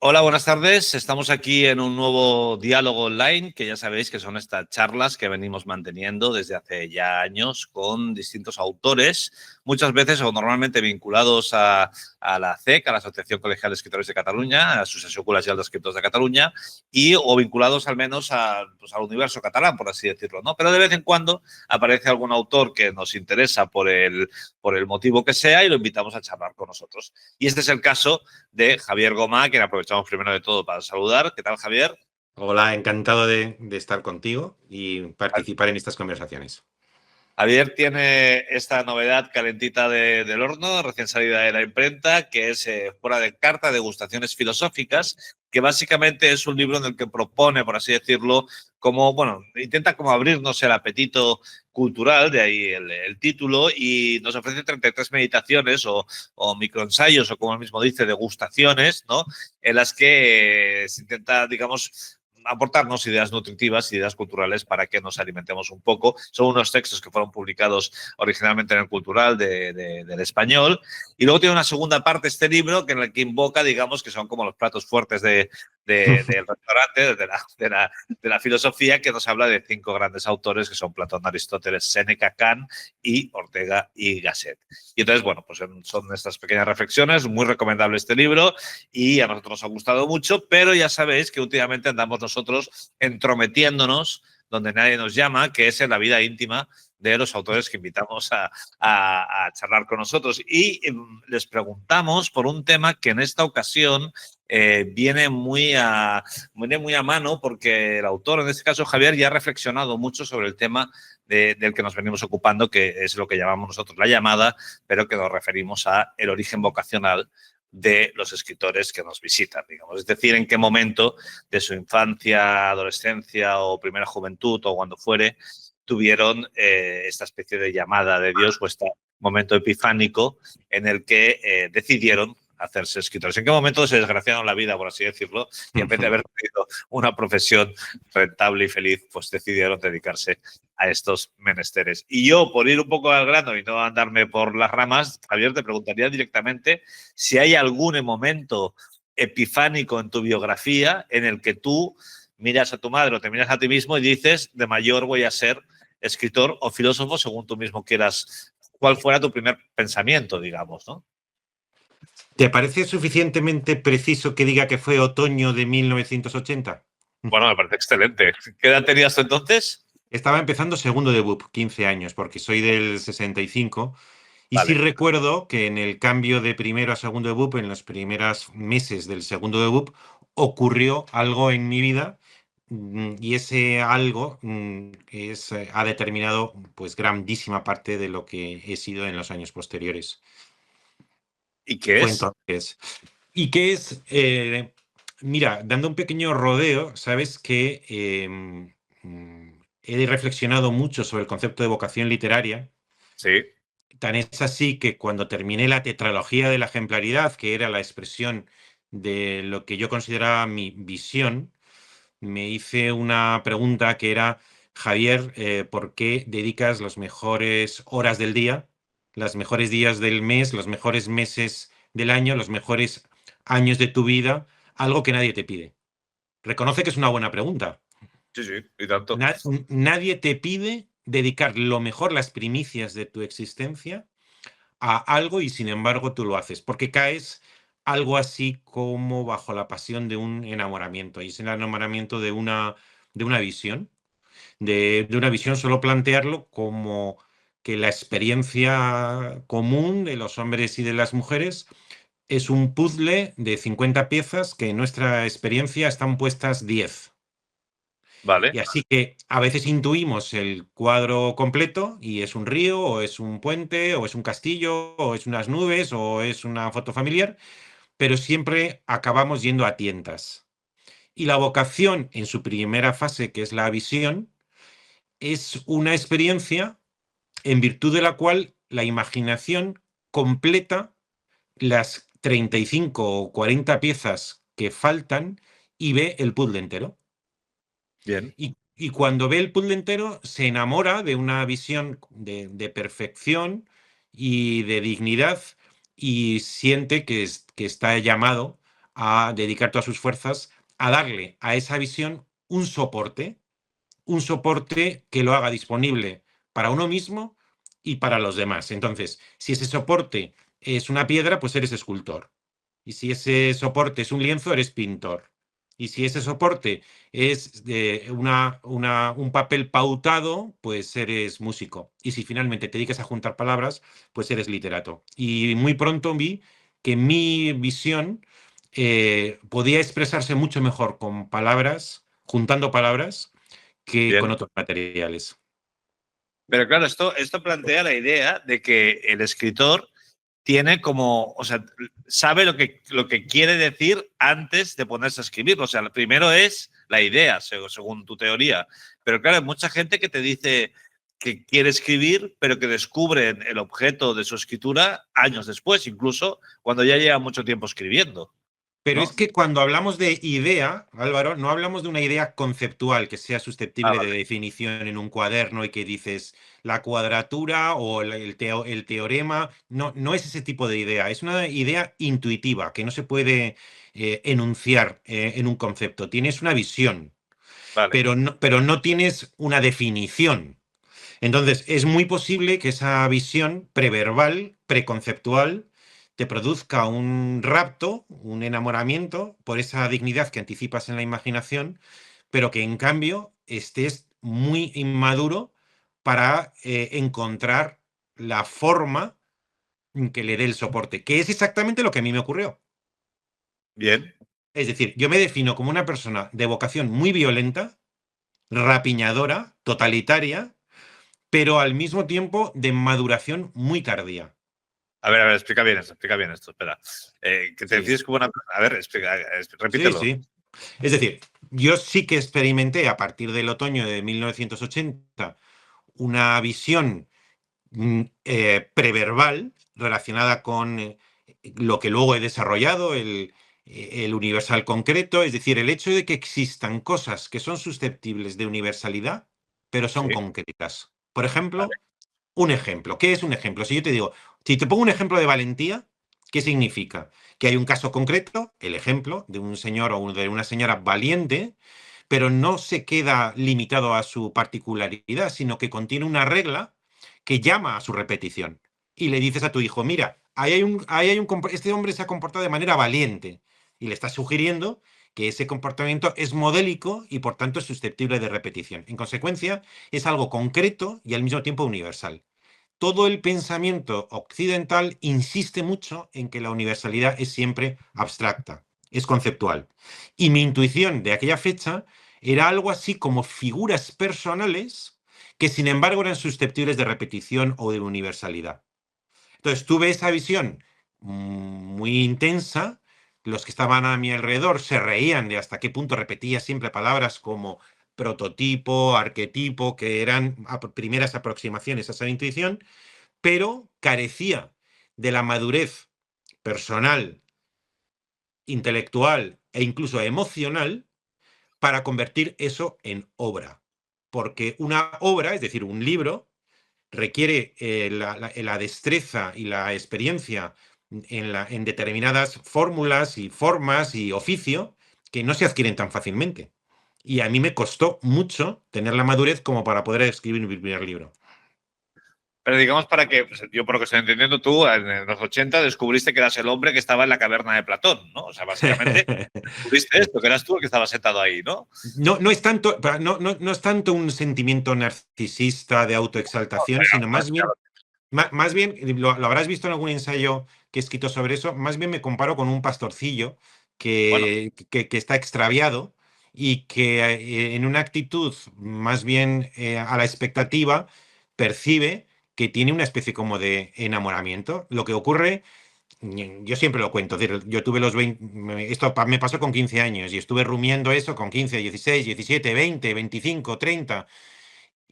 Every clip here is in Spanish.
Hola, buenas tardes. Estamos aquí en un nuevo diálogo online, que ya sabéis que son estas charlas que venimos manteniendo desde hace ya años con distintos autores, muchas veces o normalmente vinculados a la ACEC, a la Asociación Colegial de Escritores de Cataluña, a la Asociación Col·legial d'Escriptors de Cataluña, o vinculados al menos al universo catalán, por así decirlo, ¿no? Pero de vez en cuando aparece algún autor que nos interesa por el motivo que sea y lo invitamos a charlar con nosotros. Y este es el caso de Javier Gomá, quien aprovechamos primero de todo para saludar. ¿Qué tal, Javier? Hola, encantado de estar contigo y participar en estas conversaciones. Javier tiene esta novedad calentita del horno, recién salida de la imprenta, que es Fuera de carta, degustaciones filosóficas, que básicamente es un libro en el que propone, por así decirlo, como, bueno, intenta como abrirnos el apetito cultural, de ahí el título, y nos ofrece 33 meditaciones o microensayos, o como él mismo dice, degustaciones, ¿no? En las que se intenta, digamos, aportarnos ideas nutritivas, ideas culturales para que nos alimentemos un poco. Son unos textos que fueron publicados originalmente en el Cultural del Español. Y luego tiene una segunda parte este libro que en el que invoca, digamos, que son como los platos fuertes del restaurante, de la filosofía, que nos habla de 5 grandes autores que son Platón, Aristóteles, Séneca, Kant y Ortega y Gasset. Y entonces, bueno, pues son estas pequeñas reflexiones, muy recomendable este libro y a nosotros nos ha gustado mucho, pero ya sabéis que últimamente andamos nosotros entrometiéndonos donde nadie nos llama, que es en la vida íntima de los autores que invitamos a charlar con nosotros. Y les preguntamos por un tema que en esta ocasión viene muy a mano, porque el autor, en este caso Javier, ya ha reflexionado mucho sobre el tema del que nos venimos ocupando, que es lo que llamamos nosotros la llamada, pero que nos referimos a el origen vocacional de los escritores que nos visitan, digamos. Es decir, en qué momento de su infancia, adolescencia o primera juventud o cuando fuere, tuvieron esta especie de llamada de Dios o este momento epifánico en el que decidieron hacerse escritores. ¿En qué momento se desgraciaron la vida, por así decirlo, y en vez de haber tenido una profesión rentable y feliz, pues decidieron dedicarse a estos menesteres? Y yo, por ir un poco al grano y no andarme por las ramas, Javier, te preguntaría directamente si hay algún momento epifánico en tu biografía en el que tú miras a tu madre o te miras a ti mismo y dices, de mayor voy a ser escritor o filósofo, según tú mismo quieras, cuál fuera tu primer pensamiento, digamos, ¿no? ¿Te parece suficientemente preciso que diga que fue otoño de 1980? Bueno, me parece excelente. ¿Qué edad tenías tú entonces? Estaba empezando segundo de BUP, 15 años, porque soy del 65. Y sí Vale. recuerdo que en el cambio de primero a segundo de BUP, en los primeros meses del segundo de BUP, ocurrió algo en mi vida y ese algo ha determinado pues grandísima parte de lo que he sido en los años posteriores. ¿Y qué Fue es? entonces. ¿Y qué es? Mira, dando un pequeño rodeo, sabes que he reflexionado mucho sobre el concepto de vocación literaria. Sí. Tan es así que cuando terminé la tetralogía de la ejemplaridad, que era la expresión de lo que yo consideraba mi visión, me hice una pregunta que era, Javier, ¿por qué dedicas las mejores horas del día, los mejores días del mes, los mejores meses del año, los mejores años de tu vida, a algo que nadie te pide? Reconoce que es una buena pregunta. Sí, sí, y tanto. Nadie te pide dedicar lo mejor, las primicias de tu existencia a algo y sin embargo tú lo haces, porque caes algo así como bajo la pasión de un enamoramiento. Y es el enamoramiento de una visión, de una visión, solo plantearlo como que la experiencia común de los hombres y de las mujeres es un puzzle de 50 piezas que en nuestra experiencia están puestas 10. Vale. Y así que a veces intuimos el cuadro completo y es un río, o es un puente, o es un castillo, o es unas nubes, o es una foto familiar, pero siempre acabamos yendo a tientas. Y la vocación en su primera fase, que es la visión, es una experiencia en virtud de la cual la imaginación completa las 35 o 40 piezas que faltan y ve el puzzle entero. Bien. Y cuando ve el puzzle entero, se enamora de una visión de perfección y de dignidad y siente que está llamado a dedicar todas sus fuerzas a darle a esa visión un soporte que lo haga disponible para uno mismo y para los demás. Entonces, si ese soporte es una piedra, pues eres escultor. Y si ese soporte es un lienzo, eres pintor. Y si ese soporte es un papel pautado, pues eres músico. Y si finalmente te dedicas a juntar palabras, pues eres literato. Y muy pronto vi que mi visión podía expresarse mucho mejor con palabras, juntando palabras, que con Bien. otros materiales. Pero claro, esto plantea la idea de que el escritor tiene como, o sea, sabe lo que quiere decir antes de ponerse a escribir. O sea, lo primero es la idea, según tu teoría. Pero claro, hay mucha gente que te dice que quiere escribir, pero que descubren el objeto de su escritura años después, incluso cuando ya lleva mucho tiempo escribiendo, Pero es ¿no? que cuando hablamos de idea, Álvaro, no hablamos de una idea conceptual que sea Ah, susceptible de vale, definición en un cuaderno y que dices la cuadratura o el teorema. No, no es ese tipo de idea. Es una idea intuitiva que no se puede enunciar en un concepto. Tienes una visión, vale. pero no tienes una definición. Entonces, es muy posible que esa visión preverbal, preconceptual, te produzca un rapto, un enamoramiento por esa dignidad que anticipas en la imaginación, pero que en cambio estés muy inmaduro para encontrar la forma que le dé el soporte, que es exactamente lo que a mí me ocurrió. Bien. Es decir, yo me defino como una persona de vocación muy violenta, rapiñadora, totalitaria, pero al mismo tiempo de maduración muy tardía. A ver, explica bien esto, espera. Que te Sí, decides como una... A ver, sí, repítelo. sí. Es decir, yo sí que experimenté a partir del otoño de 1980 una visión preverbal relacionada con lo que luego he desarrollado, el universal concreto, es decir, el hecho de que existan cosas que son susceptibles de universalidad, pero son Sí, concretas. Por ejemplo, vale. un ejemplo. ¿Qué es un ejemplo? Si yo te digo, si te pongo un ejemplo de valentía, ¿qué significa? Que hay un caso concreto, el ejemplo de un señor o de una señora valiente, pero no se queda limitado a su particularidad, sino que contiene una regla que llama a su repetición. Y le dices a tu hijo, mira, este hombre se ha comportado de manera valiente. Y le estás sugiriendo que ese comportamiento es modélico y por tanto es susceptible de repetición. En consecuencia, es algo concreto y al mismo tiempo universal. Todo el pensamiento occidental insiste mucho en que la universalidad es siempre abstracta, es conceptual. Y mi intuición de aquella fecha era algo así como figuras personales que sin embargo eran susceptibles de repetición o de universalidad. Entonces tuve esa visión muy intensa. Los que estaban a mi alrededor se reían de hasta qué punto repetía siempre palabras como prototipo, arquetipo, que eran primeras aproximaciones a esa intuición, pero carecía de la madurez personal, intelectual e incluso emocional para convertir eso en obra. Porque una obra, es decir, un libro, requiere la destreza y la experiencia en determinadas fórmulas y formas y oficio que no se adquieren tan fácilmente. Y a mí me costó mucho tener la madurez como para poder escribir mi primer libro. Pero digamos para que, pues, yo por lo que estoy entendiendo, tú en los 80 descubriste que eras el hombre que estaba en la caverna de Platón, ¿no? O sea, básicamente descubriste esto, que eras tú el que estaba sentado ahí, ¿no? No, no es tanto, no es tanto un sentimiento narcisista de autoexaltación, sino más bien lo habrás visto en algún ensayo que he escrito sobre eso, más bien me comparo con un pastorcillo Bueno, que está extraviado y que en una actitud más bien a la expectativa percibe que tiene una especie como de enamoramiento. Lo que ocurre, yo siempre lo cuento, es decir, yo tuve los 20, esto me pasó con 15 años y estuve rumiando eso con 15, 16, 17, 20, 25, 30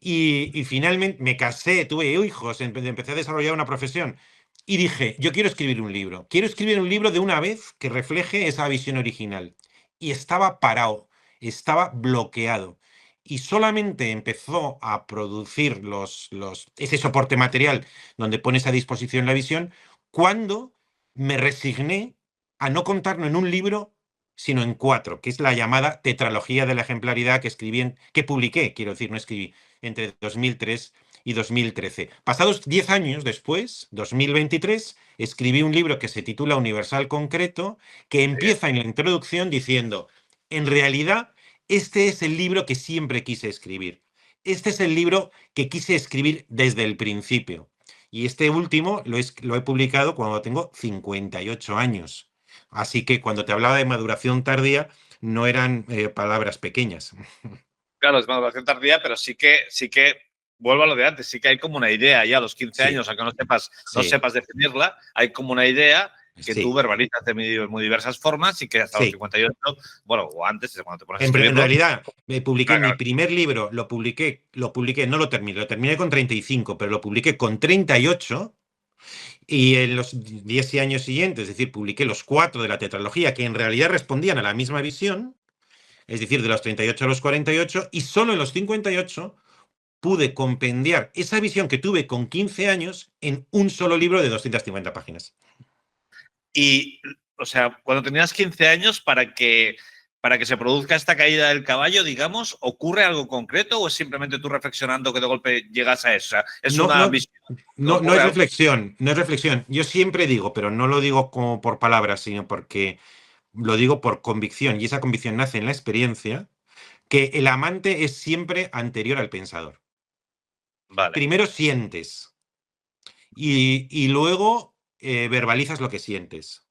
y finalmente me casé, tuve hijos, empecé a desarrollar una profesión y dije, yo quiero escribir un libro de una vez que refleje esa visión original. Y estaba parado, estaba bloqueado. Y solamente empezó a producir ese soporte material donde pones a disposición la visión cuando me resigné a no contarlo en un libro, sino en 4, que es la llamada tetralogía de la ejemplaridad que publiqué, quiero decir, no escribí, entre 2003 y 2013. Pasados 10 años después, 2023, escribí un libro que se titula Universal Concreto, que empieza en la introducción diciendo, en realidad, este es el libro que siempre quise escribir. Este es el libro que quise escribir desde el principio. Y este último lo he publicado cuando tengo 58 años. Así que cuando te hablaba de maduración tardía, no eran palabras pequeñas. Claro, es maduración tardía, pero sí que, vuelvo a lo de antes, sí que hay como una idea ya a los 15 Sí, años, aunque no sí, sepas definirla, hay como una idea que tú sí, verbalizas de muy diversas formas y que hasta los sí. 58, bueno, o antes, cuando te pones a En escribirlo, realidad, me publiqué mi claro, primer libro, lo publiqué, no lo terminé con 35, pero lo publiqué con 38 y en los 10 años siguientes, es decir, publiqué los 4 de la tetralogía que en realidad respondían a la misma visión, es decir, de los 38 a los 48, y solo en los 58 pude compendiar esa visión que tuve con 15 años en un solo libro de 250 páginas. Y, o sea, cuando tenías 15 años, para que se produzca esta caída del caballo, digamos, ¿ocurre algo concreto o es simplemente tú reflexionando que de golpe llegas a eso? O sea, ¿es No, una no, visión? no ¿Ocurre es algo? reflexión, no es reflexión. Yo siempre digo, pero no lo digo como por palabras, sino porque lo digo por convicción, y esa convicción nace en la experiencia, que el amante es siempre anterior al pensador. Vale. Primero sientes y luego verbalizas lo que sientes.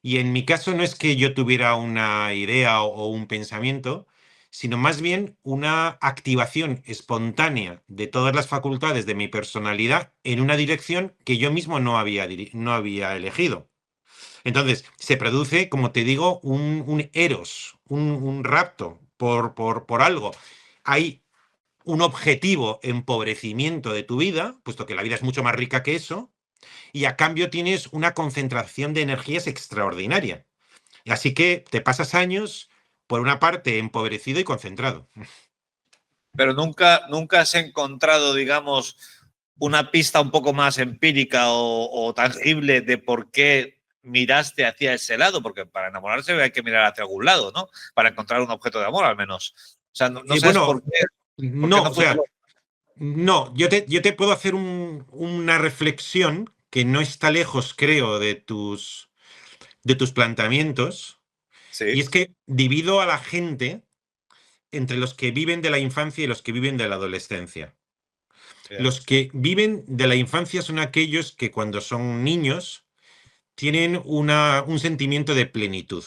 Y en mi caso no es que yo tuviera una idea o un pensamiento, sino más bien una activación espontánea de todas las facultades de mi personalidad en una dirección que yo mismo no había elegido. Entonces, se produce, como te digo, un eros, un rapto por algo. Hay un objetivo empobrecimiento de tu vida, puesto que la vida es mucho más rica que eso, y a cambio tienes una concentración de energías extraordinaria. Así que te pasas años, por una parte, empobrecido y concentrado. Pero nunca has encontrado, digamos, una pista un poco más empírica o tangible de por qué miraste hacia ese lado, porque para enamorarse hay que mirar hacia algún lado, ¿no? Para encontrar un objeto de amor, al menos. O sea, no sabes Bueno, por qué no, no o sea, funcionó. no, yo te puedo hacer una reflexión que no está lejos, creo, de tus planteamientos, y Sí, es que divido a la gente entre los que viven de la infancia y los que viven de la adolescencia. bien, Los que viven de la infancia son aquellos que cuando son niños tienen un sentimiento de plenitud,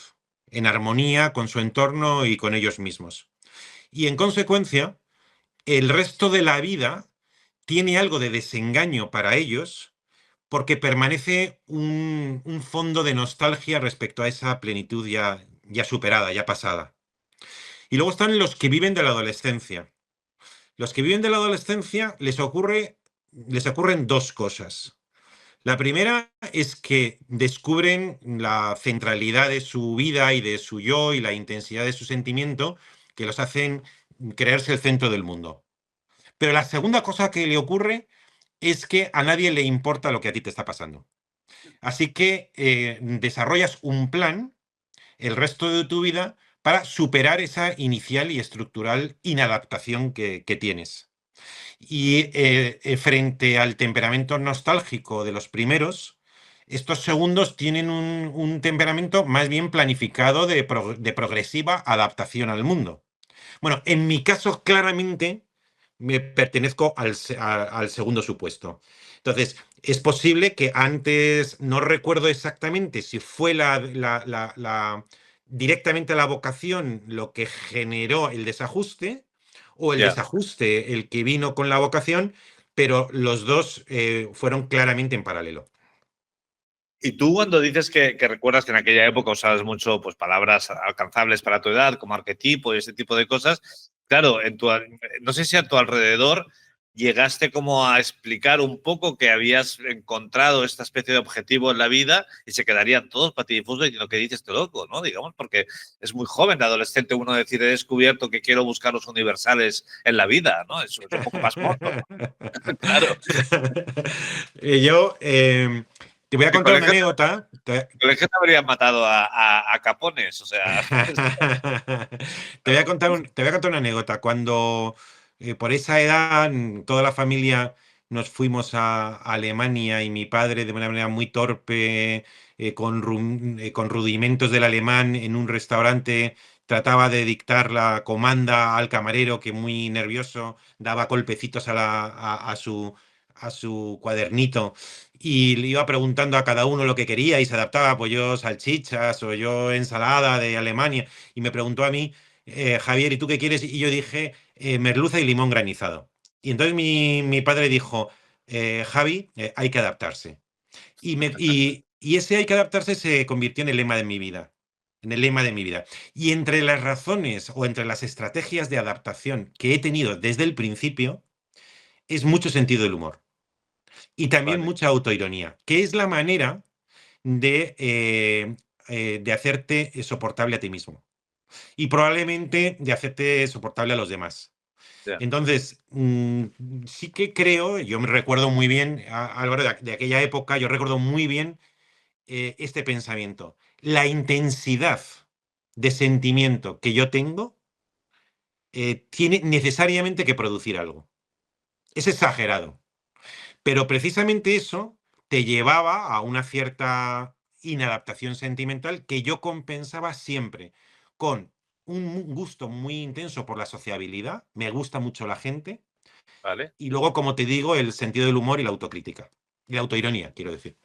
en armonía con su entorno y con ellos mismos. Y en consecuencia, el resto de la vida tiene algo de desengaño para ellos porque permanece un fondo de nostalgia respecto a esa plenitud ya superada, ya pasada. Y luego están los que viven de la adolescencia. Los que viven de la adolescencia les ocurren dos cosas. La primera es que descubren la centralidad de su vida y de su yo y la intensidad de su sentimiento que los hacen creerse el centro del mundo. Pero la segunda cosa que le ocurre es que a nadie le importa lo que a ti te está pasando. Así que desarrollas un plan el resto de tu vida para superar esa inicial y estructural inadaptación que tienes. Y frente al temperamento nostálgico de los primeros, estos segundos tienen un temperamento más bien planificado de progresiva adaptación al mundo. Bueno, en mi caso, claramente me pertenezco al segundo supuesto. Entonces, es posible que antes, no recuerdo exactamente si fue directamente la vocación lo que generó el desajuste o el ya. desajuste el que vino con la vocación, pero los dos fueron claramente en paralelo. Y tú cuando dices que recuerdas que en aquella época usabas mucho pues, palabras alcanzables para tu edad, como arquetipo y ese tipo de cosas, claro, no sé si a tu alrededor llegaste como a explicar un poco que habías encontrado esta especie de objetivo en la vida y se quedarían todos patidifusos y lo que dices te loco, ¿no? Digamos, porque es muy joven, de adolescente, uno decir, he descubierto que quiero buscar los universales en la vida, ¿no? Eso es un poco más corto, claro. Yo Te voy a El contar una colegio, anécdota. el colegio te habrían matado a capones, o sea. Te voy a contar te voy a contar una anécdota. Cuando por esa edad toda la familia nos fuimos a Alemania y mi padre de una manera muy torpe, con rudimentos del alemán en un restaurante, trataba de dictar la comanda al camarero que muy nervioso daba golpecitos a su cuadernito y le iba preguntando a cada uno lo que quería y se adaptaba, pues yo salchichas o yo ensalada de Alemania y me preguntó a mí, Javier, ¿y tú qué quieres? Y yo dije, merluza y limón granizado. Y entonces mi padre dijo, Javi, hay que adaptarse. Y ese hay que adaptarse se convirtió en el lema de mi vida. En el lema de mi vida. Y entre las razones o entre las estrategias de adaptación que he tenido desde el principio, es mucho sentido del humor y también Vale, mucha autoironía, que es la manera de hacerte soportable a ti mismo y probablemente de hacerte soportable a los demás. ya, Entonces, sí que creo, yo me recuerdo muy bien, Álvaro, de aquella época, yo recuerdo muy bien este pensamiento. La intensidad de sentimiento que yo tengo tiene necesariamente que producir algo. Es exagerado. Pero precisamente eso te llevaba a una cierta inadaptación sentimental que yo compensaba siempre con un gusto muy intenso por la sociabilidad, me gusta mucho la gente, vale. y luego, como te digo, el sentido del humor y la autocrítica. Y la autoironía, quiero decir.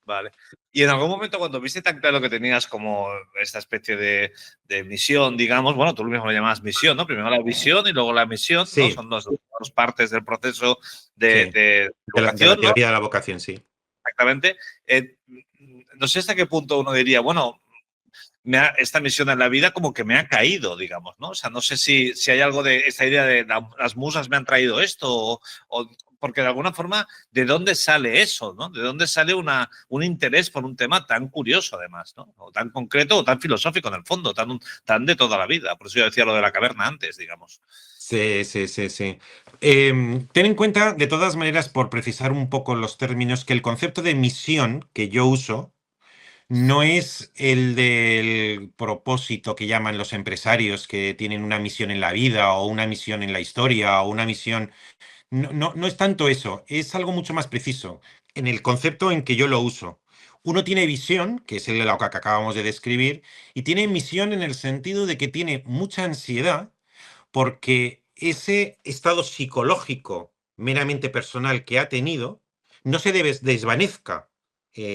Vale. Y en algún momento, cuando viste tan claro que tenías como esta especie de misión, digamos, bueno, tú mismo lo llamas misión, ¿no? Primero la visión y luego la misión, ¿no? Sí, Son dos partes del proceso sí. de De la vocación, ¿no? teoría de la vocación, sí. Exactamente. No sé hasta qué punto uno diría, bueno, esta misión en la vida como que me ha caído, digamos, ¿no? O sea, no sé si hay algo de esta idea de las musas me han traído esto, porque de alguna forma, ¿de dónde sale eso, no? ¿De dónde sale un interés por un tema tan curioso, además, ¿no? O tan concreto o tan filosófico en el fondo, tan de toda la vida. Por eso yo decía lo de la caverna antes, digamos. Sí, sí, sí, sí. Ten en cuenta, de todas maneras, por precisar un poco los términos, que el concepto de misión que yo uso no es el del propósito que llaman los empresarios, que tienen una misión en la vida o una misión en la historia o una misión. No, no, no es tanto eso, es algo mucho más preciso en el concepto en que yo lo uso. Uno tiene visión, que es lo que acabamos de describir, y tiene misión en el sentido de que tiene mucha ansiedad porque ese estado psicológico meramente personal que ha tenido no se desvanezca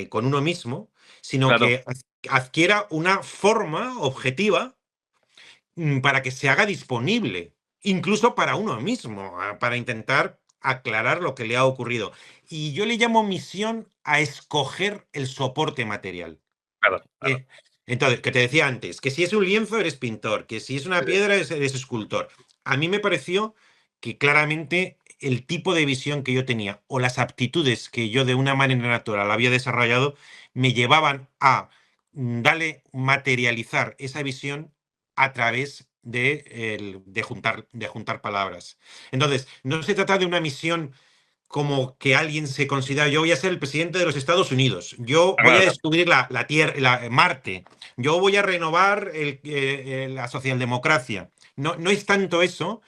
con uno mismo, sino Claro, que adquiera una forma objetiva para que se haga disponible, incluso para uno mismo, para intentar aclarar lo que le ha ocurrido. Y yo le llamo misión a escoger el soporte material. claro, claro. Eh, entonces, que te decía antes, que si es un lienzo eres pintor, que si es una piedra eres escultor. A mí me pareció que claramente el tipo de visión que yo tenía o las aptitudes que yo de una manera natural había desarrollado me llevaban a darle materializar esa visión a través de juntar palabras. Entonces, no se trata de una misión como que alguien se considera, yo voy a ser el presidente de los Estados Unidos, yo voy a Claro, claro. descubrir la Tierra, Marte, yo voy a renovar la socialdemocracia. No, no es tanto eso,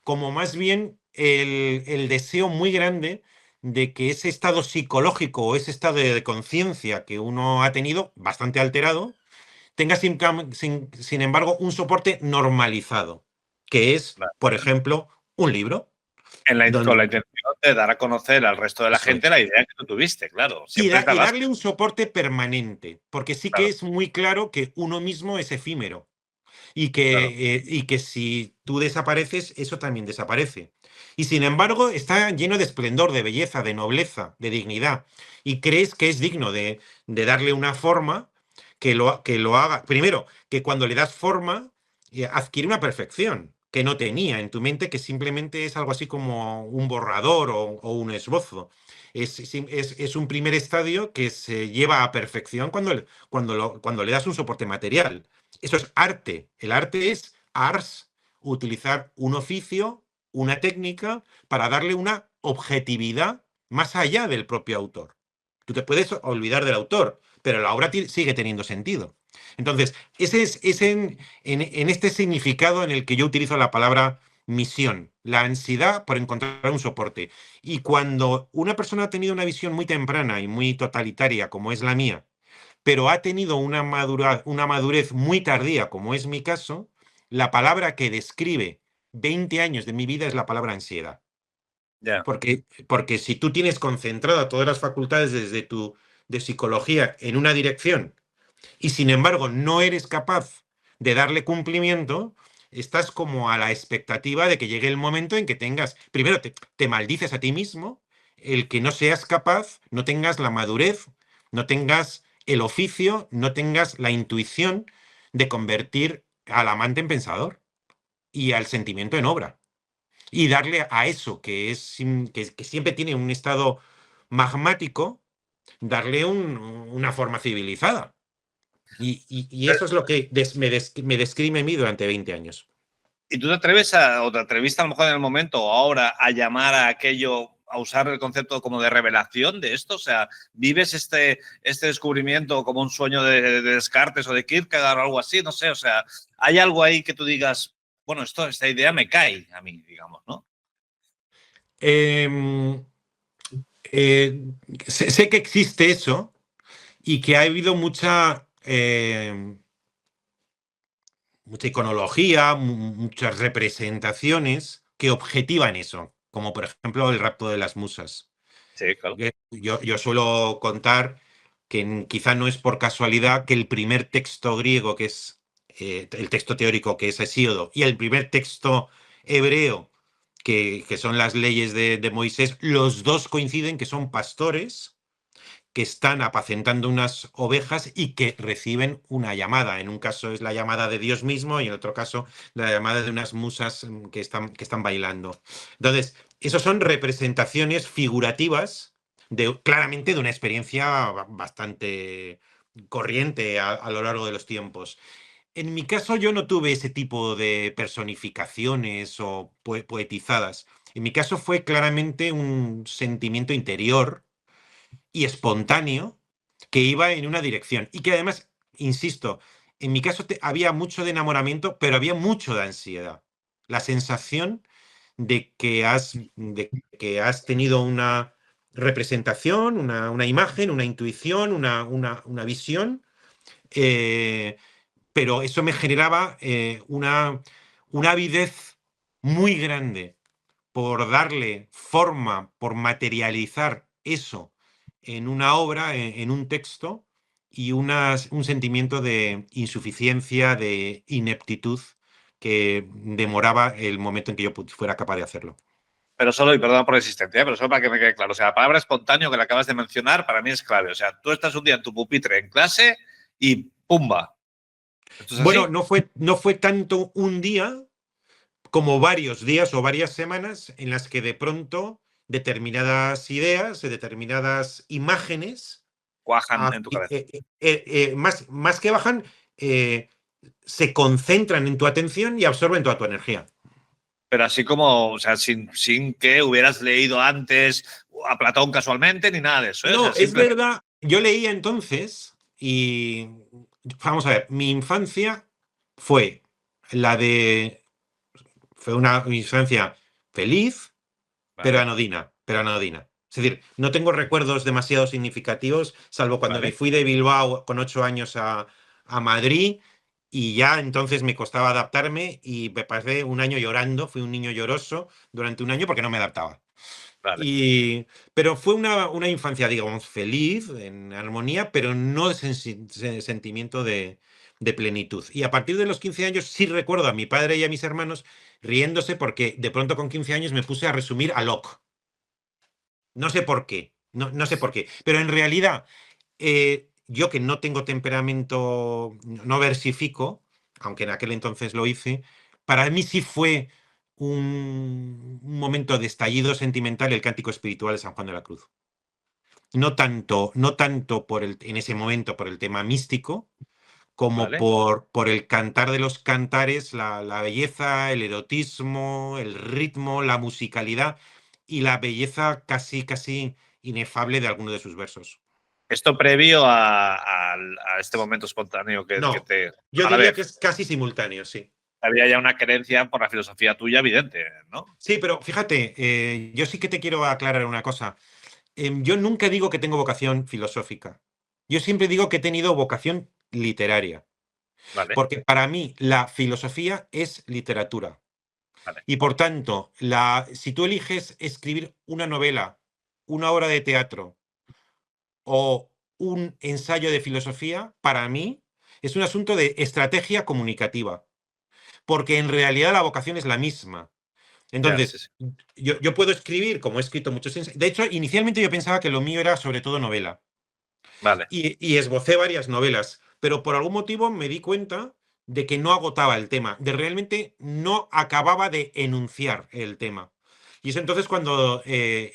como más bien el deseo muy grande de que ese estado psicológico o ese estado de conciencia que uno ha tenido, bastante alterado, tenga sin embargo un soporte normalizado, que es, Claro. por ejemplo, un libro. Con Donde, la intención de dar a conocer al resto de la eso gente es. la idea que tú tuviste, claro. Y, Siempre es la y base. darle un soporte permanente, porque sí que Claro, es muy claro que uno mismo es efímero claro. y que si tú desapareces, eso también desaparece. Y sin embargo, está lleno de esplendor, de belleza, de nobleza, de dignidad. Y crees que es digno de darle una forma que lo haga. Primero, que cuando le das forma, adquiere una perfección que no tenía en tu mente, que simplemente es algo así como un borrador o un esbozo. Es un primer estadio que se lleva a perfección cuando le das un soporte material. Eso es arte. El arte es ars, utilizar un oficio, una técnica, para darle una objetividad más allá del propio autor. Tú te puedes olvidar del autor, pero la obra sigue teniendo sentido. Entonces, ese es en este significado en el que yo utilizo la palabra misión, la ansiedad por encontrar un soporte. Y cuando una persona ha tenido una visión muy temprana y muy totalitaria, como es la mía, pero ha tenido una madurez muy tardía, como es mi caso, la palabra que describe 20 años de mi vida es la palabra ansiedad. Ya. Porque si tú tienes concentrada todas las facultades de psicología en una dirección y sin embargo no eres capaz de darle cumplimiento, estás como a la expectativa de que llegue el momento en que tengas, primero te maldices a ti mismo, el que no seas capaz, no tengas la madurez, no tengas el oficio, no tengas la intuición de convertir al amante en pensador y al sentimiento en obra. Y darle a eso que siempre tiene un estado magmático, darle una forma civilizada. Y eso es lo que me describe a mí durante 20 años. ¿Y tú te atreves o te atreviste a lo mejor en el momento o ahora a llamar a aquello, a usar el concepto como de revelación de esto? O sea, ¿vives este descubrimiento como un sueño de Descartes o de Kierkegaard o algo así? No sé, o sea, ¿hay algo ahí que tú digas, bueno, esta idea me cae a mí, digamos, ¿no? Em, sé que existe eso y que ha habido mucha iconología, muchas representaciones que objetivan eso, como por ejemplo el rapto de las musas. Sí, claro. Yo suelo contar que quizá no es por casualidad que el primer texto griego, que es el texto teórico, que es Hesíodo, y el primer texto hebreo, que son las leyes de Moisés, los dos coinciden que son pastores que están apacentando unas ovejas y que reciben una llamada. En un caso es la llamada de Dios mismo y en otro caso la llamada de unas musas que están bailando. Entonces, esos son representaciones figurativas claramente de una experiencia bastante corriente a lo largo de los tiempos. En mi caso yo no tuve ese tipo de personificaciones o poetizadas. En mi caso fue claramente un sentimiento interior y espontáneo que iba en una dirección y que además, insisto, en mi caso había mucho de enamoramiento, pero había mucho de ansiedad. La sensación de que has tenido una representación, una imagen, una intuición, una visión, eh, pero eso me generaba una avidez muy grande por darle forma, por materializar eso en una obra, en un texto, y un sentimiento de insuficiencia, de ineptitud, que demoraba el momento en que yo fuera capaz de hacerlo. Pero solo, y perdón por la insistencia, pero solo para que me quede claro. O sea, la palabra espontáneo que le acabas de mencionar para mí es clave. O sea, tú estás un día en tu pupitre en clase y ¡pumba! ¿Esto es Bueno, así? no fue tanto un día como varios días o varias semanas en las que de pronto determinadas ideas, determinadas imágenes Cuajan en tu cabeza. más que bajan, se concentran en tu atención y absorben toda tu energía. Pero así como, o sea, sin que hubieras leído antes a Platón casualmente ni nada de eso, ¿eh? O sea, No, es simplemente. verdad, yo leía entonces y vamos a ver, mi infancia fue la de, fue una infancia feliz, pero Vale, anodina, pero anodina. Es decir, no tengo recuerdos demasiado significativos, salvo cuando me vale. fui de Bilbao con 8 años a Madrid y ya entonces me costaba adaptarme y me pasé un año llorando, fui un niño lloroso durante un año porque no me adaptaba. Vale. Pero fue una infancia, digamos, feliz, en armonía, pero no sentimiento de plenitud. Y a partir de los 15 años sí recuerdo a mi padre y a mis hermanos riéndose porque de pronto con 15 años me puse a resumir a Locke. No sé por qué, no sé por qué, pero en realidad yo que no tengo temperamento, no versifico, aunque en aquel entonces lo hice, para mí sí fue un momento de estallido sentimental el cántico espiritual de San Juan de la Cruz. No tanto en ese momento por el tema místico, como Vale. por el cantar de los cantares, la belleza, el erotismo, el ritmo, la musicalidad y la belleza casi, casi inefable de alguno de sus versos. Esto previo a este momento espontáneo que No, te... yo A la diría vez, que es casi simultáneo, sí. había ya una creencia por la filosofía tuya evidente, ¿no? Sí, pero fíjate, yo sí que te quiero aclarar una cosa. Yo nunca digo que tengo vocación filosófica. Yo siempre digo que he tenido vocación literaria, Vale, porque para mí la filosofía es literatura. vale. Y por tanto, si tú eliges escribir una novela, una obra de teatro o un ensayo de filosofía, para mí es un asunto de estrategia comunicativa, porque en realidad la vocación es la misma. Ya, Entonces, sí, sí. yo puedo escribir, como he escrito muchos ensayos. De hecho, inicialmente yo pensaba que lo mío era sobre todo novela. Vale, Y esbocé varias novelas, pero por algún motivo me di cuenta de que no agotaba el tema, de realmente no acababa de enunciar el tema. Y es entonces cuando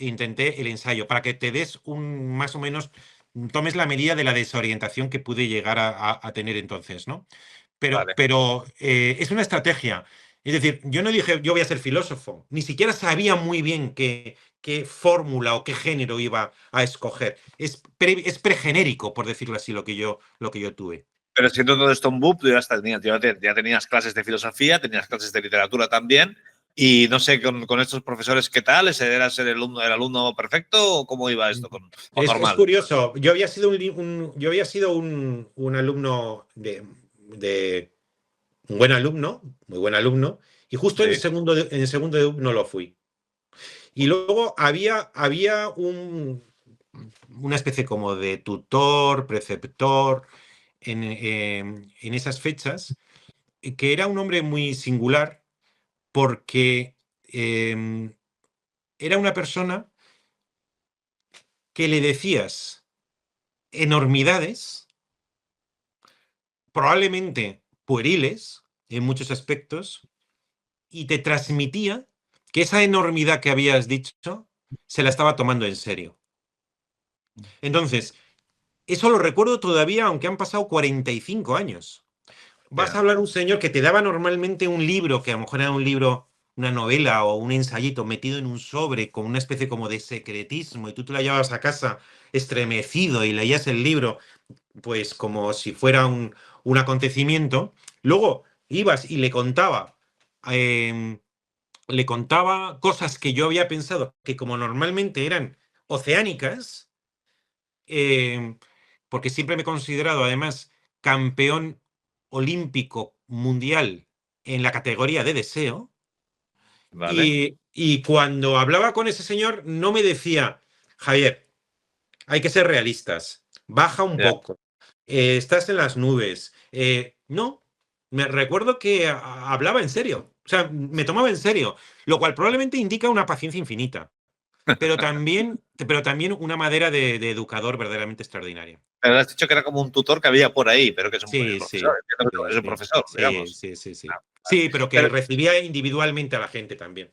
intenté el ensayo, para que te des más o menos, tomes la medida de la desorientación que pude llegar a tener entonces, ¿no? vale. Pero es una estrategia. Es decir, yo no dije yo voy a ser filósofo, ni siquiera sabía muy bien qué fórmula o qué género iba a escoger. Es pregenérico, por decirlo así, lo que yo tuve. Pero siendo todo esto un boom, tú ya tenías clases de filosofía, tenías clases de literatura también, y no sé, con estos profesores, ¿qué tal? ¿Eras el alumno perfecto o cómo iba esto? ¿O Es normal? curioso, yo había sido un alumno de un buen alumno, muy buen alumno, y justo en Sí, segundo no lo fui. Y luego había una especie como de tutor, preceptor, en esas fechas, que era un hombre muy singular porque era una persona que le decías enormidades, probablemente pueriles en muchos aspectos, y te transmitía que esa enormidad que habías dicho se la estaba tomando en serio. Entonces, eso lo recuerdo todavía, aunque han pasado 45 años. Vas a ya. hablar un señor que te daba normalmente un libro, que a lo mejor era un libro, una novela o un ensayito metido en un sobre con una especie como de secretismo, y tú te la llevabas a casa estremecido y leías el libro, pues como si fuera un acontecimiento. Luego ibas y em, le contaba cosas que yo había pensado que como normalmente eran oceánicas, eh, porque siempre me he considerado además campeón olímpico mundial en la categoría de deseo. Vale, Y cuando hablaba con ese señor, no me decía, Javier, hay que ser realistas, baja un ya. poco, estás en las nubes. No, me recuerdo que hablaba en serio, o sea, me tomaba en serio, lo cual probablemente indica una paciencia infinita, pero también una madera de educador verdaderamente extraordinaria. Pero has dicho que era como un tutor que había por ahí, pero que es un Sí, profesor. sí, Entiendo que sí, es un sí, profesor, sí, digamos. sí, sí, Ah, sí. vale. Sí, pero que Pero recibía individualmente a la gente también.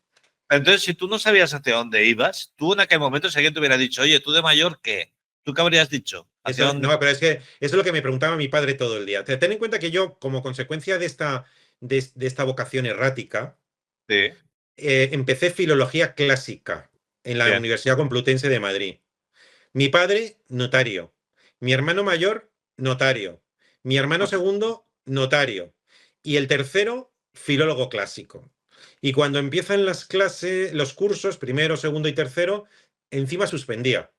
entonces, si tú no sabías hacia dónde ibas, tú en aquel momento, si alguien te hubiera dicho, oye, tú de mayor, ¿qué? ¿Tú qué habrías dicho? ¿Hacia Eso, dónde? no, pero es que eso es lo que me preguntaba mi padre todo el día. Ten en cuenta que yo, como consecuencia de esta vocación errática, Sí, empecé filología clásica en la bien. Universidad Complutense de Madrid. Mi padre, notario. Mi hermano mayor, notario. Mi hermano segundo, notario. Y el tercero, filólogo clásico. Y cuando empiezan las clases, los cursos, primero, segundo y tercero, encima suspendía.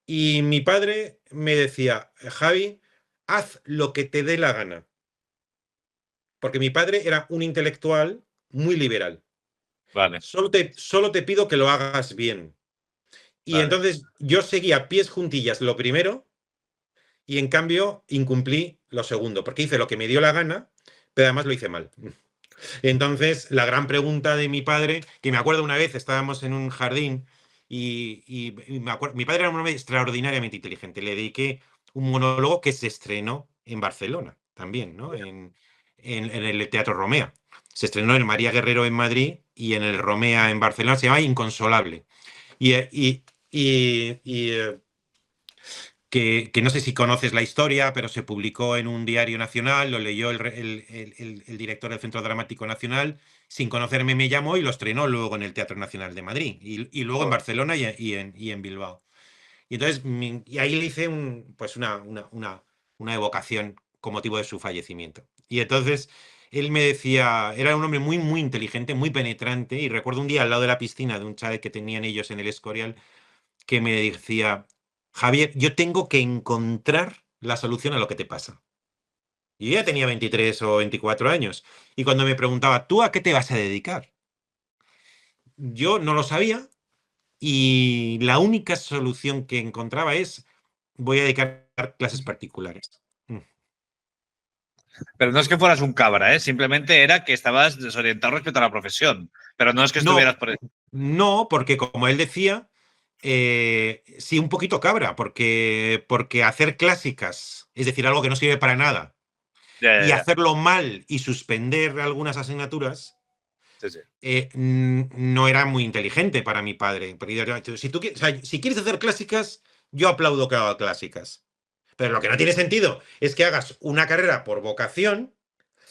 Y mi padre me decía, Javi, haz lo que te dé la gana. Porque mi padre era un intelectual muy liberal. Vale, Solo te pido que lo hagas bien. Y vale. entonces yo seguía pies juntillas lo primero y en cambio incumplí lo segundo, porque hice lo que me dio la gana, pero además lo hice mal. Entonces, la gran pregunta de mi padre, que me acuerdo una vez, estábamos en un jardín y me acuerdo, mi padre era un hombre extraordinariamente inteligente. Le dediqué un monólogo que se estrenó en Barcelona también, ¿no? En el Teatro Romea. Se estrenó en María Guerrero en Madrid y en el Romea en Barcelona. Se llama Inconsolable. Y, eh, y, y que no sé si conoces la historia, pero se publicó en un diario nacional, lo leyó el director del Centro Dramático Nacional, sin conocerme me llamó y lo estrenó luego en el Teatro Nacional de Madrid, y luego en Joder. Barcelona y en Bilbao. Y entonces, y ahí le hice pues una evocación con motivo de su fallecimiento. Y entonces él me decía, era un hombre muy, muy inteligente, muy penetrante, y recuerdo un día al lado de la piscina de un chalet que tenían ellos en el Escorial, que me decía, Javier, yo tengo que encontrar la solución a lo que te pasa. Y yo ya tenía 23 o 24 años. Y cuando me preguntaba, ¿tú a qué te vas a dedicar? Yo no lo sabía y la única solución que encontraba es, voy a dedicar clases particulares. Pero no es que fueras un cabra, ¿eh? Simplemente era que estabas desorientado respecto a la profesión. Pero no es que estuvieras No, por... no, porque como él decía, sí, un poquito cabra, porque hacer clásicas, es decir, algo que no sirve para nada, Ya, ya, y ya. hacerlo mal y suspender algunas asignaturas, Sí, sí. no era muy inteligente para mi padre. Porque si tú o sea, si quieres hacer clásicas, yo aplaudo que haga clásicas. Pero lo que no tiene sentido es que hagas una carrera por vocación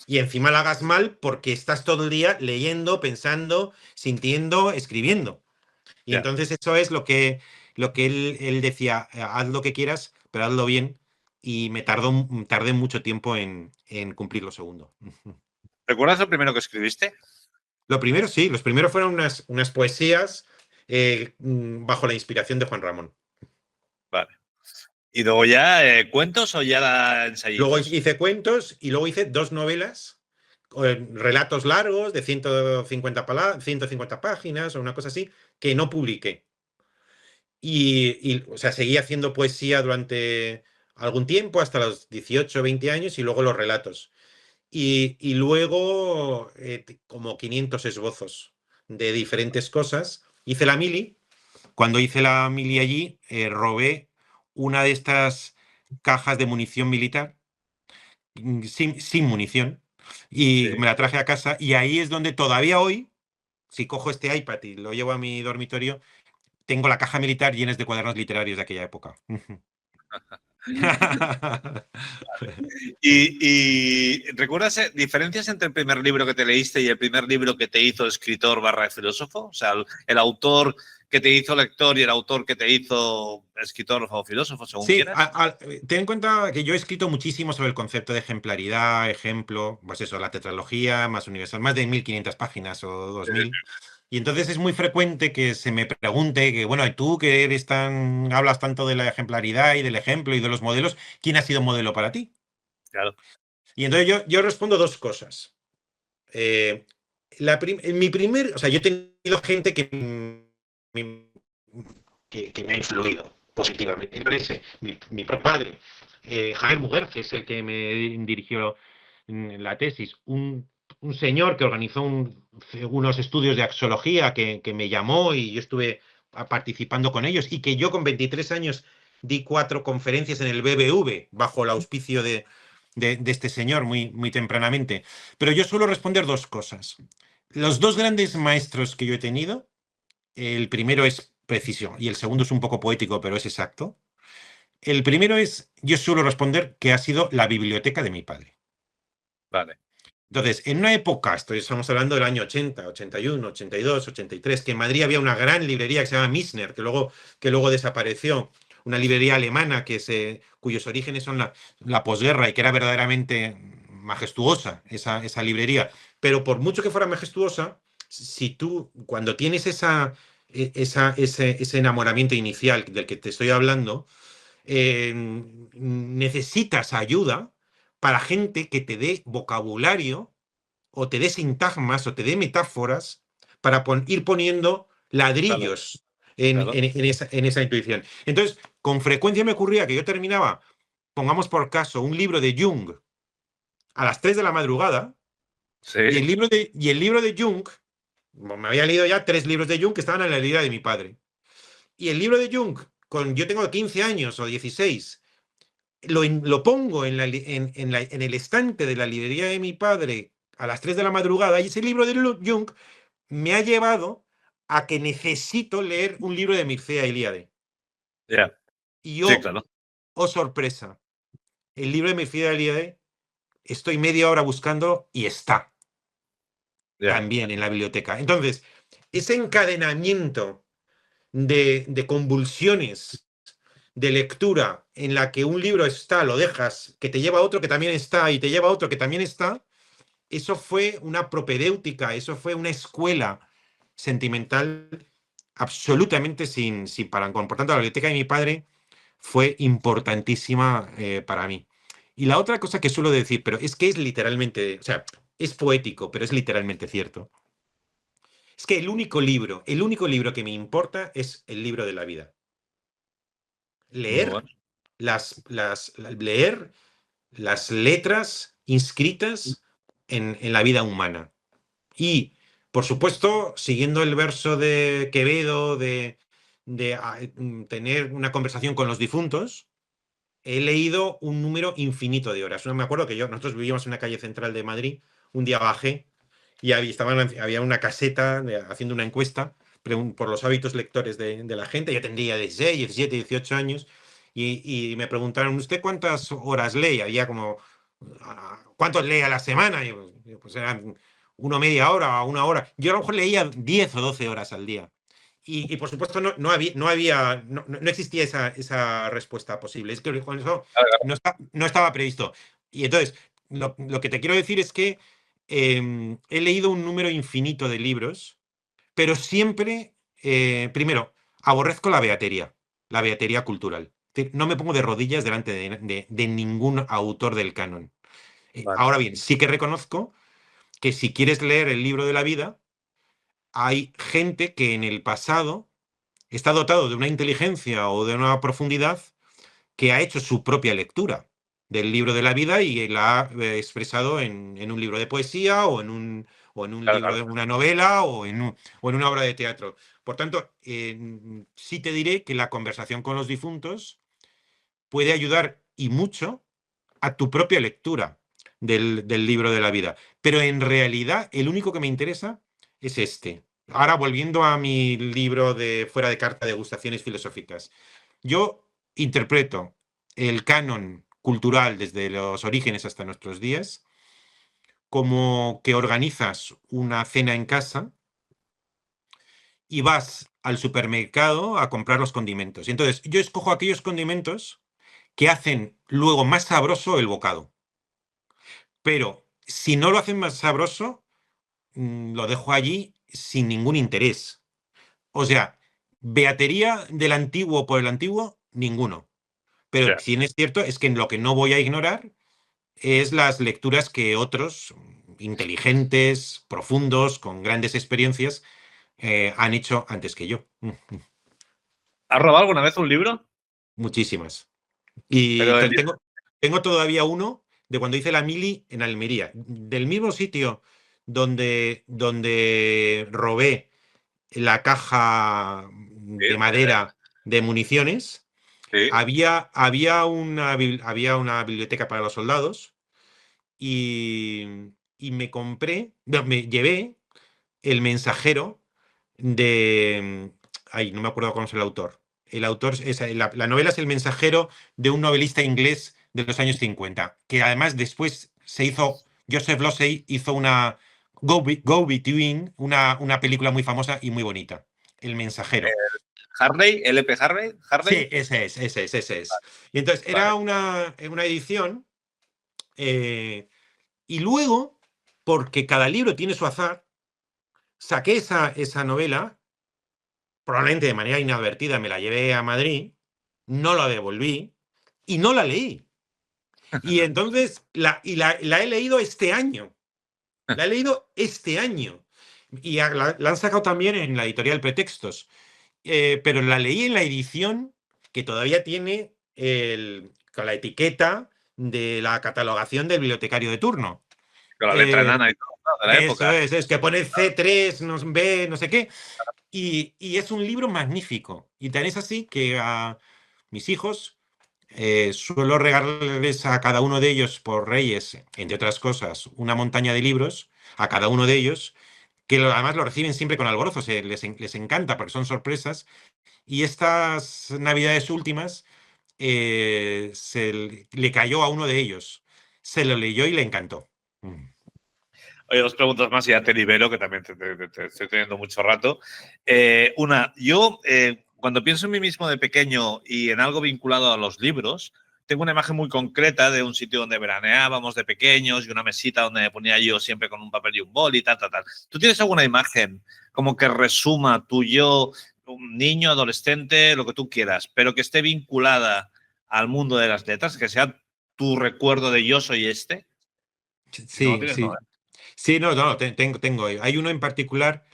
y encima la hagas mal porque estás todo el día leyendo, pensando, sintiendo, escribiendo. Y Ya. entonces eso es lo que él decía, haz lo que quieras, pero hazlo bien. Y tardé mucho tiempo en cumplir lo segundo. ¿Recuerdas lo primero que escribiste? Lo primero, sí, los primeros fueron unas poesías bajo la inspiración de Juan Ramón. Vale. ¿Y luego ya cuentos o ya Luego ensayitos? hice cuentos y luego hice dos novelas, relatos largos de 150 páginas o una cosa así, que no publiqué. O sea, seguí haciendo poesía durante algún tiempo, hasta los 18 o 20 años, y luego los relatos. Y luego como 500 esbozos de diferentes cosas. Hice la mili. Cuando hice la mili allí, robé una de estas cajas de munición militar, sin munición, y Sí. me la traje a casa. Y ahí es donde todavía hoy, si cojo este iPad y lo llevo a mi dormitorio, tengo la caja militar llena de cuadernos literarios de aquella época. ¿Y recuerdas diferencias entre el primer libro que te leíste y el primer libro que te hizo escritor barra filósofo? O sea, el autor que te hizo lector y el autor que te hizo escritor o filósofo, según Sí, quieras. ten en cuenta que yo he escrito muchísimo sobre el concepto de ejemplaridad, ejemplo, pues eso, la tetralogía más universal, más de 1500 páginas o 2000. Y entonces es muy frecuente que se me pregunte que, bueno, ¿y tú que hablas tanto de la ejemplaridad y del ejemplo y de los modelos, quién ha sido modelo para ti? Claro. Y entonces yo respondo dos cosas. Eh, en mi o sea, yo he tenido gente me- que me ha influido positivamente. Entonces, mi propio padre, Javier Muguer, que es el que me dirigió la tesis, un señor que organizó unos estudios de axiología que me llamó y yo estuve participando con ellos y que yo con 23 años di 4 conferencias en el BBV bajo el auspicio de este señor muy, muy tempranamente. Pero yo suelo responder dos cosas. Los dos grandes maestros que yo he tenido, el primero es preciso y el segundo es un poco poético, pero es exacto. El primero es, yo suelo responder que ha sido la biblioteca de mi padre. Vale. Entonces, en una época, estamos hablando del año 80, 81, 82, 83, que en Madrid había una gran librería que se llama Missner, que luego desapareció, una librería alemana cuyos orígenes son la posguerra y que era verdaderamente majestuosa esa librería. Pero por mucho que fuera majestuosa, si tú, cuando tienes ese enamoramiento inicial del que te estoy hablando, necesitas ayuda para gente que te dé vocabulario o te dé sintagmas o te dé metáforas para ir poniendo Claro, ladrillos claro. en esa intuición. Entonces, con frecuencia me ocurría que yo terminaba, pongamos por caso, un libro de Jung a las 3 de la madrugada y Sí. el libro de Jung, me había leído ya 3 libros de Jung que estaban en la librería de mi padre. Y el libro de Jung, yo tengo 15 años o 16, lo pongo en el estante de la librería de mi padre a las 3 de la madrugada y ese libro de Jung me ha llevado a que necesito leer un libro de Mircea Eliade. Ya. Y Sí, claro. oh sorpresa, el libro de Mircea Eliade estoy media hora buscando y está Ya. también en la biblioteca. Entonces, ese encadenamiento de convulsiones de lectura en la que un libro está, lo dejas, que te lleva a otro que también está y te lleva a otro que también está, eso fue una propedéutica, eso fue una escuela sentimental absolutamente sin parangón. Por tanto, la biblioteca de mi padre fue importantísima para mí. Y la otra cosa que suelo decir, pero es que es literalmente, o sea, es poético, pero es literalmente cierto, es que el único libro que me importa es el libro de la vida. Muy Leer bueno. leer las letras inscritas en la vida humana. Y, por supuesto, siguiendo el verso de Quevedo de tener una conversación con los difuntos, he leído un número infinito de horas. No me acuerdo que nosotros vivíamos en una calle central de Madrid, un día bajé y había una caseta haciendo una encuesta por los hábitos lectores de la gente. Yo tendría 16, 17, 18 años y me preguntaron, ¿usted cuántas horas lee? Había como, ¿cuántos lee a la semana? Y pues eran uno media hora o una hora. Yo a lo mejor leía 10 o 12 horas al día. Y por supuesto no existía esa respuesta posible. Es que con eso no estaba previsto. Y entonces, lo que te quiero decir es que he leído un número infinito de libros, pero siempre, primero, aborrezco la beatería cultural. No me pongo de rodillas delante de ningún autor del canon. Vale. Ahora bien, sí que reconozco que si quieres leer el libro de la vida, hay gente que en el pasado está dotado de una inteligencia o de una profundidad que ha hecho su propia lectura del libro de la vida y la ha expresado en un libro de poesía o en un Claro, libro claro. de una novela o en una obra de teatro. Por tanto, sí te diré que la conversación con los difuntos puede ayudar y mucho a tu propia lectura del libro de la vida. Pero en realidad el único que me interesa es este. Ahora volviendo a mi libro de Fuera de carta, degustaciones filosóficas. Yo interpreto el canon cultural desde los orígenes hasta nuestros días como que organizas una cena en casa y vas al supermercado a comprar los condimentos. Y entonces yo escojo aquellos condimentos que hacen luego más sabroso el bocado. Pero si no lo hacen más sabroso, lo dejo allí sin ningún interés. O sea, beatería del antiguo por el antiguo, ninguno. Pero Ya. si es cierto, es que lo que no voy a ignorar es las lecturas que otros inteligentes, profundos, con grandes experiencias, han hecho antes que yo. ¿Has robado alguna vez un libro? Muchísimas. Y Pero el tengo todavía uno de cuando hice la mili en Almería, del mismo sitio donde robé la caja de sí, madera de municiones. sí. Había una biblioteca para los soldados y, y me llevé el mensajero de... Ay, no me acuerdo cómo es el autor. El autor, la novela es El mensajero de un novelista inglés de los años 50, que además después Joseph Losey hizo una Go Between, una película muy famosa y muy bonita. El mensajero. Harley, LP Harley, Sí, Harley. ese es. Y entonces Vale. era una edición y luego, porque cada libro tiene su azar, saqué esa novela, probablemente de manera inadvertida me la llevé a Madrid, no la devolví y no la leí. Y entonces la he leído este año. La he leído este año. Y la han sacado también en la editorial Pretextos. Pero la leí en la edición que todavía tiene con la etiqueta de la catalogación del bibliotecario de turno. Con la letra Eh, enana y todo, ¿no? De la Eso época. es que pone C3, no, B, no sé qué. Y es un libro magnífico. Y tan es así que a mis hijos suelo regalarles a cada uno de ellos por Reyes, entre otras cosas, una montaña de libros, a cada uno de ellos, que además lo reciben siempre con alborozo, les encanta porque son sorpresas. Y estas navidades últimas le cayó a uno de ellos. Se lo leyó y le encantó. Oye, dos preguntas más y ya te libero, que también te estoy teniendo mucho rato. Una, yo cuando pienso en mí mismo de pequeño y en algo vinculado a los libros, tengo una imagen muy concreta de un sitio donde veraneábamos de pequeños y una mesita donde me ponía yo siempre con un papel y un boli y tal, tal, tal. ¿Tú tienes alguna imagen como que resuma tu yo, un niño, adolescente, lo que tú quieras, pero que esté vinculada al mundo de las letras, que sea tu recuerdo de yo soy este? Si no lo Sí, tienes, no. sí. Sí, no, tengo. Hay uno en particular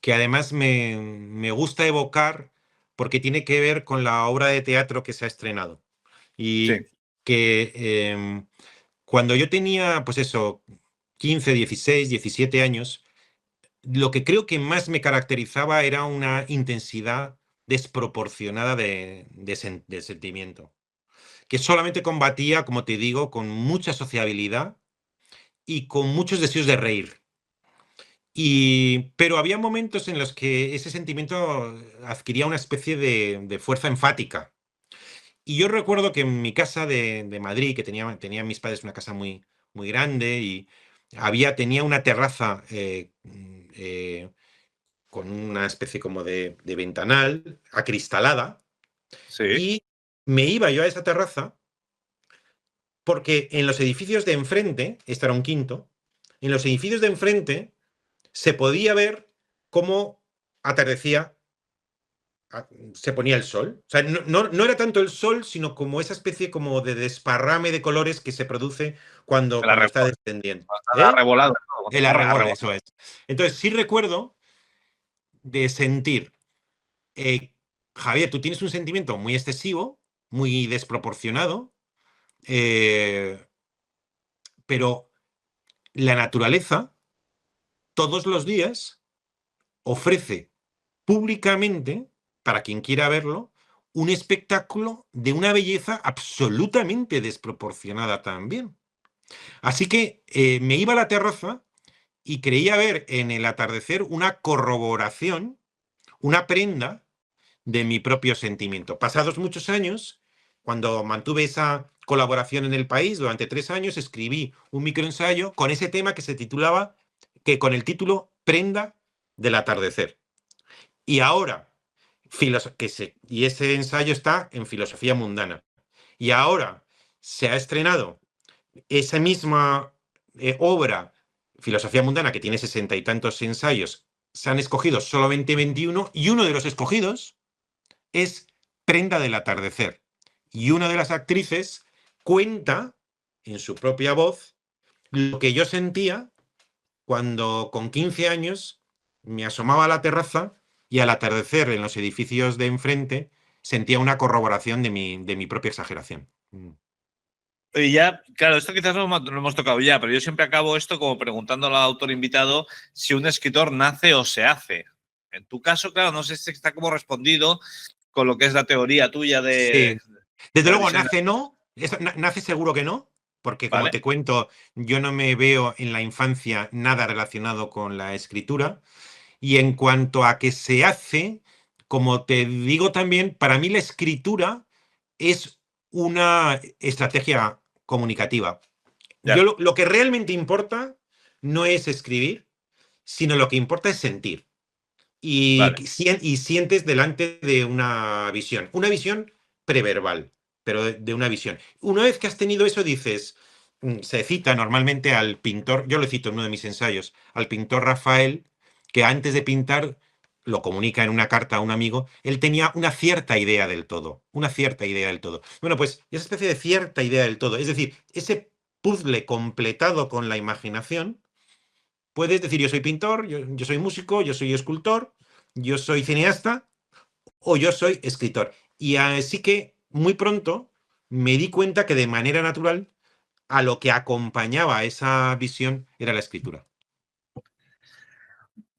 que además me gusta evocar porque tiene que ver con la obra de teatro que se ha estrenado. Y Sí, que cuando yo tenía, pues eso, 15, 16, 17 años, lo que creo que más me caracterizaba era una intensidad desproporcionada de sentimiento, que solamente combatía, como te digo, con mucha sociabilidad y con muchos deseos de reír. Pero había momentos en los que ese sentimiento adquiría una especie de fuerza enfática. Y yo recuerdo que en mi casa de Madrid, que tenían mis padres una casa muy, muy grande y tenía una terraza con una especie como de ventanal acristalada, sí. y me iba yo a esa terraza porque en los edificios de enfrente, este era un quinto, en los edificios de enfrente se podía ver cómo atardecía, se ponía el sol. O sea, no era tanto el sol, sino como esa especie como de desparrame de colores que se produce cuando, El cuando está arrebol, descendiendo. el ¿Eh? arrebolado, ¿no? Cuando El está arrebol, arrebolado. eso es. Entonces, sí recuerdo de sentir, eh, Javier, tú tienes un sentimiento muy excesivo, muy desproporcionado, eh, pero la naturaleza todos los días ofrece públicamente, para quien quiera verlo, un espectáculo de una belleza absolutamente desproporcionada también. Así que me iba a la terraza y creía ver en el atardecer una corroboración, una prenda de mi propio sentimiento. Pasados muchos años, cuando mantuve esa colaboración en El País, durante 3 años, escribí un microensayo con ese tema que se titulaba, que con el título Prenda del atardecer. Y ahora, y ese ensayo está en Filosofía Mundana. Y ahora se ha estrenado esa misma obra, Filosofía Mundana, que tiene 60 y tantos ensayos, se han escogido solamente 21 y uno de los escogidos es Prenda del atardecer. Y una de las actrices cuenta en su propia voz lo que yo sentía cuando con 15 años me asomaba a la terraza y al atardecer en los edificios de enfrente sentía una corroboración de mi propia exageración. Y ya, claro, esto quizás lo hemos tocado ya, pero yo siempre acabo esto como preguntando al autor invitado si un escritor nace o se hace. En tu caso, claro, no sé si está como respondido con lo que es la teoría tuya Sí. de Desde la luego, visión. nace no, nace seguro que no, porque como ¿Vale? te cuento, yo no me veo en la infancia nada relacionado con la escritura. Y en cuanto a que se hace, como te digo también, para mí la escritura es una estrategia comunicativa. Yo Ya, lo que realmente importa no es escribir, sino lo que importa es sentir. Y, vale. y sientes delante de una visión preverbal, pero de una visión. Una vez que has tenido eso, dices, se cita normalmente al pintor, yo lo cito en uno de mis ensayos, al pintor Rafael, que antes de pintar, lo comunica en una carta a un amigo, él tenía una cierta idea del todo, una cierta idea del todo. Bueno, pues esa especie de cierta idea del todo, es decir, ese puzzle completado con la imaginación. Puedes decir, yo soy pintor, yo soy músico, yo soy escultor, yo soy cineasta o yo soy escritor. Y así que muy pronto me di cuenta que de manera natural a lo que acompañaba esa visión era la escritura.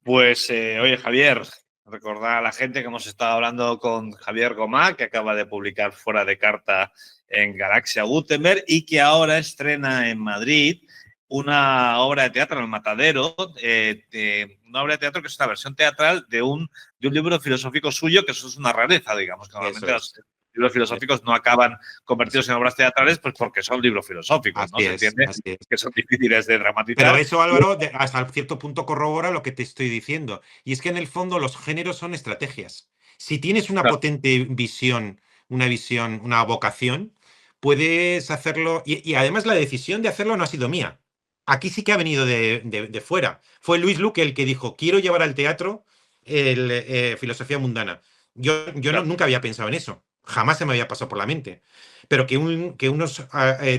Pues, oye, Javier, recordar a la gente que hemos estado hablando con Javier Gomá, que acaba de publicar Fuera de Carta en Galaxia Gutenberg y que ahora estrena en Madrid una obra de teatro, El Matadero, una obra de teatro que es una versión teatral de un libro filosófico suyo, que eso es una rareza, digamos, que Eso normalmente los es. libros es- filosóficos no acaban Así, convertidos en obras teatrales, pues porque son libros filosóficos, ¿no? así Se es, entiende así es. que son difíciles de Pero dramatizar. eso, Álvaro, hasta cierto punto corrobora lo que te estoy diciendo. Y es que en el fondo los géneros son estrategias. Si tienes una Claro. potente visión, una vocación, puedes hacerlo. Y además la decisión de hacerlo no ha sido mía. Aquí sí que ha venido de fuera. Fue Luis Luque el que dijo, quiero llevar al teatro filosofía mundana. Yo Claro. nunca había pensado en eso. Jamás se me había pasado por la mente. Pero que unos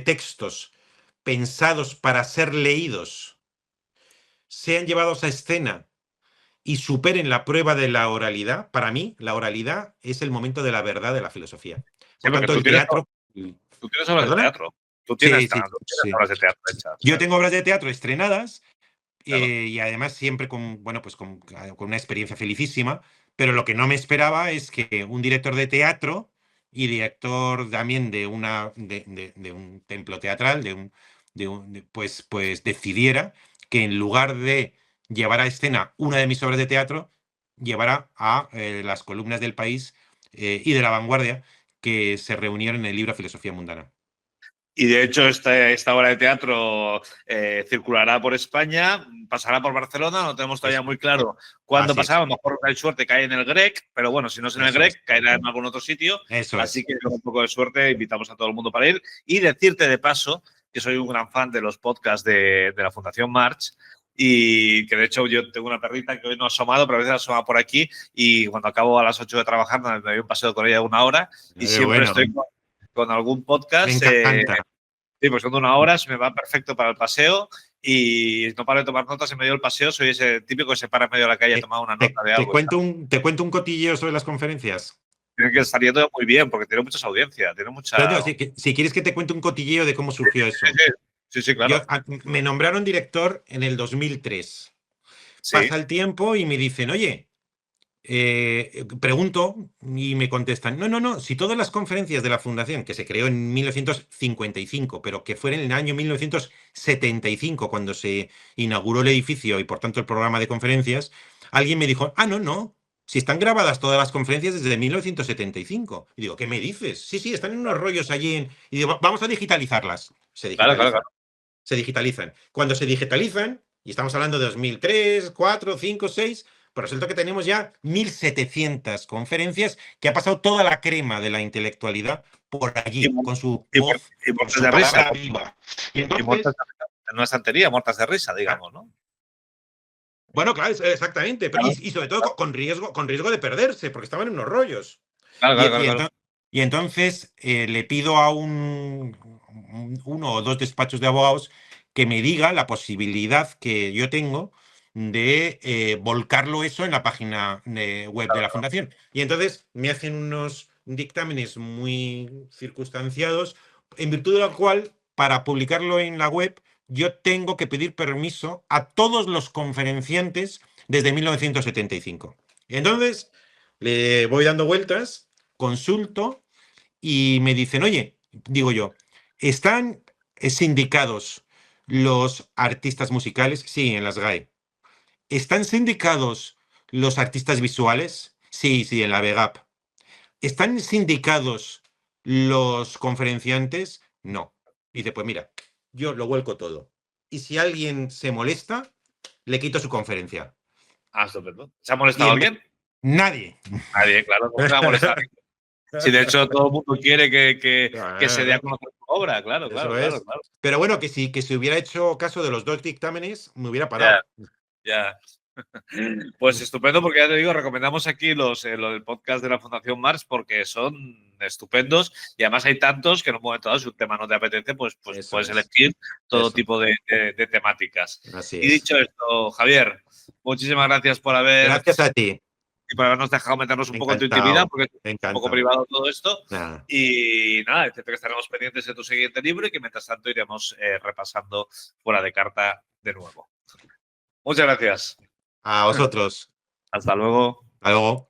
textos pensados para ser leídos sean llevados a escena y superen la prueba de la oralidad, para mí, la oralidad es el momento de la verdad de la filosofía. Sí, Por porque tanto, el teatro. tú tienes obras de ¿Perdona? teatro. Tú tienes, Sí, sí, tú tienes sí. obras de teatro hechas. Yo tengo obras de teatro estrenadas Claro. y además siempre bueno, pues con una experiencia felicísima, pero lo que no me esperaba es que un director de teatro y director también de un templo teatral, pues decidiera que en lugar de llevar a escena una de mis obras de teatro, llevara a las columnas del País y de La Vanguardia que se reunieron en el libro Filosofía Mundana. Y de hecho, esta obra de teatro circulará por España, pasará por Barcelona, no tenemos todavía Eso, muy claro cuándo así es, pasará, a lo mejor hay suerte, cae en el Grec, pero bueno, si no es en el eso es, Grec, caerá en algún otro sitio. eso Así es. que con un poco de suerte invitamos a todo el mundo para ir. Y decirte de paso que soy un gran fan de los podcasts de la Fundación March. Y que de hecho yo tengo una perrita que hoy no ha asomado, pero a veces asoma por aquí. Y cuando acabo a las 8 de trabajar, me doy un paseo con ella de 1 hora. Y Qué siempre bueno, estoy con algún me podcast. encanta. Sí, pues son de 1 hora, se me va perfecto para el paseo y no paro de tomar notas en medio del paseo. Soy ese típico que se para en medio de la calle a tomar una nota de Te algo. cuento un cotilleo sobre las conferencias. Tiene que estar yendo muy bien porque tiene mucha audiencia, tiene mucha. No, si quieres que te cuente un cotilleo de cómo surgió Sí, eso. sí, sí, sí, claro. Me nombraron director en el 2003. Sí, Pasa el tiempo y me dicen, oye, pregunto y me contestan, no, no, no, si todas las conferencias de la Fundación, que se creó en 1955, pero que fue en el año 1975 cuando se inauguró el edificio y por tanto el programa de conferencias, alguien me dijo, no, no, si están grabadas todas las conferencias desde 1975. Y digo, ¿qué me dices? Sí, sí, están en unos rollos allí. Y digo, vamos a digitalizarlas. Se claro, claro, digitalizan. claro. Se digitalizan. Cuando se digitalizan, y estamos hablando de 2003, 4, 5, 6, pues resulta que tenemos ya 1.700 conferencias que ha pasado toda la crema de la intelectualidad por Y, allí, con su y, voz, y con muertas su de risa. palabra viva. Y Y muertas entonces, de risa. En una estantería, muertas de risa, digamos, ¿no? bueno, claro, exactamente, Claro, y sobre todo con riesgo de perderse, porque estaban en unos rollos. claro, Y, claro, y claro, claro. entonces, y entonces le pido a uno o dos despachos de abogados que me diga la posibilidad que yo tengo de volcarlo eso en la página web de la Fundación. Y entonces me hacen unos dictámenes muy circunstanciados, en virtud de lo cual, para publicarlo en la web, yo tengo que pedir permiso a todos los conferenciantes desde 1975. Entonces, le voy dando vueltas, consulto y me dicen, oye, digo yo, ¿están sindicados los artistas musicales? Sí, en las GAE. ¿Están sindicados los artistas visuales? Sí, sí, en la VEGAP. ¿Están sindicados los conferenciantes? No. Y dice, pues mira, yo lo vuelco todo. Y si alguien se molesta, le quito su conferencia. Ah, estupendo. ¿Se ha Y molestado alguien? nadie. Nadie, claro, no se va a molestar. Si de hecho todo el mundo quiere que se dé a conocer su obra, claro, claro, Eso claro, es. claro. Pero bueno, que si hubiera hecho caso de los dos dictámenes, me hubiera Ya, parado. ya. Pues estupendo, porque ya te digo, recomendamos aquí lo del podcast de la Fundación Mars porque son estupendos y además hay tantos que en un momento dado, si un tema no te apetece, pues Eso puedes es. elegir todo Eso. tipo de temáticas. Así Y es. dicho esto, Javier, muchísimas gracias Gracias a ti. por habernos dejado meternos un poco en tu intimidad, Encantado. porque es un poco Encantado. privado todo esto. Nada. Y nada, decirte que estaremos pendientes de tu siguiente libro y que mientras tanto iremos repasando fuera de carta de nuevo. Muchas gracias. A vosotros. Hasta luego. Hasta luego.